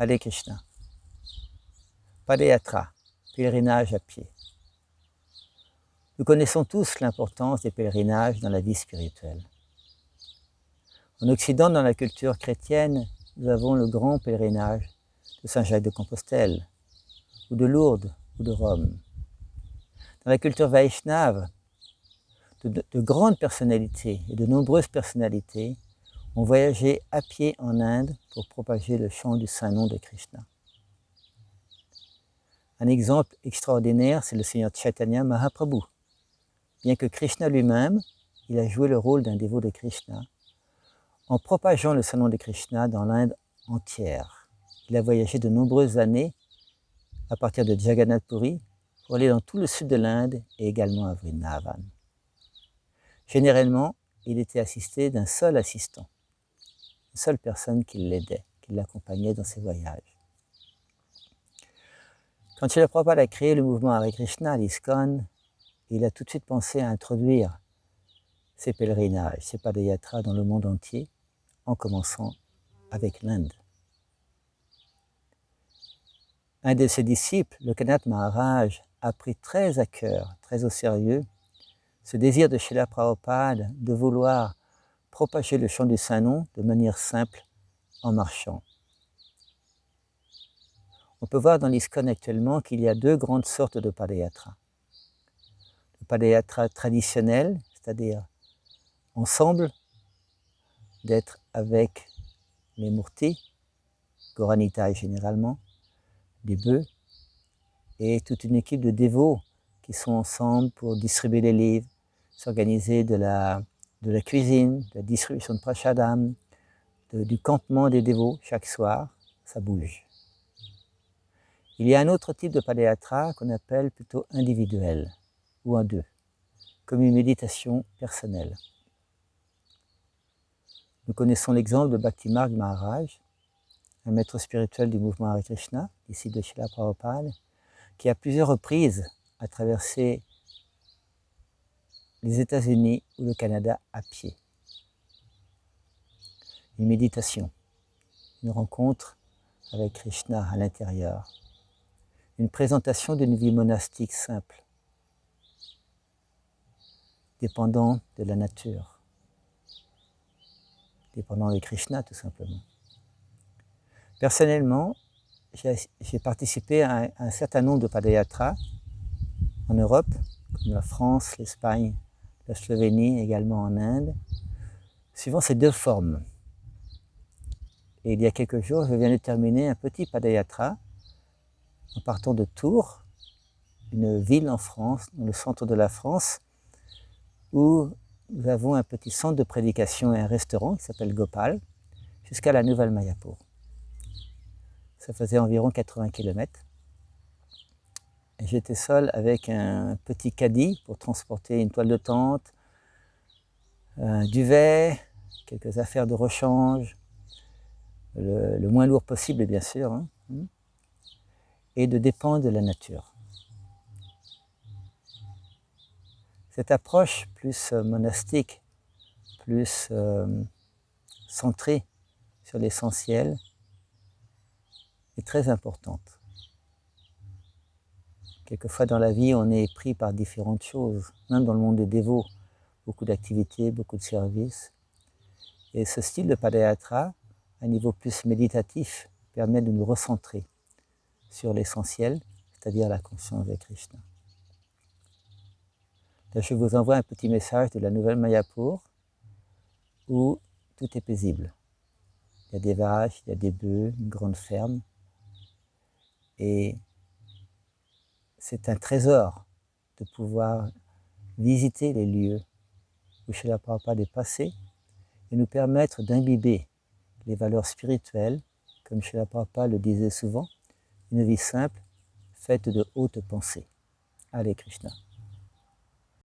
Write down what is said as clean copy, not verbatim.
Hare Krishna. Padayatra, pèlerinage à pied. Nous connaissons tous l'importance des pèlerinages dans la vie spirituelle. En Occident, dans la culture chrétienne, nous avons le grand pèlerinage de Saint-Jacques de Compostelle, ou de Lourdes, ou de Rome. Dans la culture Vaishnave, de grandes personnalités et de nombreuses personnalités ont voyagé à pied en Inde pour propager le chant du Saint-Nom de Krishna. Un exemple extraordinaire, c'est le Seigneur Chaitanya Mahaprabhu. Bien que Krishna lui-même, il a joué le rôle d'un dévot de Krishna en propageant le Saint-Nom de Krishna dans l'Inde entière. Il a voyagé de nombreuses années à partir de Jagannath Puri pour aller dans tout le sud de l'Inde et également à Vrindavan. Généralement, il était assisté d'un seul assistant, une seule personne qui l'aidait, qui l'accompagnait dans ses voyages. Quand Srila Prabhupada a créé le mouvement Hare Krishna, l'ISKCON, il a tout de suite pensé à introduire ces pèlerinages, ces padayatras dans le monde entier, en commençant avec l'Inde. Un de ses disciples, le Lokanath Maharaj, a pris très à cœur, très au sérieux, ce désir de Srila Prabhupada de vouloir propager le chant du Saint-Nom de manière simple en marchant. On peut voir dans l'ISKCON actuellement qu'il y a deux grandes sortes de padayatras. Le padayatra traditionnel, c'est-à-dire ensemble, d'être avec les murtis, Gaura-Nitai généralement, des bœufs, et toute une équipe de dévots qui sont ensemble pour distribuer les livres, s'organiser de la cuisine, de la distribution de prashadam, du campement des dévots chaque soir, ça bouge. Il y a un autre type de padayatra qu'on appelle plutôt individuel, ou en deux, comme une méditation personnelle. Nous connaissons l'exemple de Bhakti-Marg Maharaj, un maître spirituel du mouvement Hare Krishna, disciple de Srila Prabhupada, qui à plusieurs reprises a traversé les États-Unis ou le Canada à pied. Une méditation, une rencontre avec Krishna à l'intérieur, une présentation d'une vie monastique simple, dépendant de la nature, dépendant de Krishna tout simplement. Personnellement, j'ai participé à un certain nombre de padayatras en Europe, comme la France, l'Espagne, la Slovénie, également en Inde, suivant ces deux formes. Et il y a quelques jours, je viens de terminer un petit padayatra en partant de Tours, une ville en France, dans le centre de la France, où nous avons un petit centre de prédication et un restaurant qui s'appelle Gopal, jusqu'à la Nouvelle Mayapur. Ça faisait environ 80 km. J'étais seul avec un petit caddie pour transporter une toile de tente, un duvet, quelques affaires de rechange, le moins lourd possible bien sûr, hein, et de dépendre de la nature. Cette approche plus monastique, plus centrée sur l'essentiel, est très importante. Quelquefois dans la vie, on est pris par différentes choses, même dans le monde des dévots, beaucoup d'activités, beaucoup de services. Et ce style de padayatra, à un niveau plus méditatif, permet de nous recentrer sur l'essentiel, c'est-à-dire la conscience de Krishna. Là, je vous envoie un petit message de la Nouvelle Mayapur où tout est paisible. Il y a des vaches, il y a des bœufs, une grande ferme. Et c'est un trésor de pouvoir visiter les lieux où Srila Prabhupada est passé et nous permettre d'imbiber les valeurs spirituelles, comme Srila Prabhupada le disait souvent, une vie simple, faite de hautes pensées. Hare Krishna.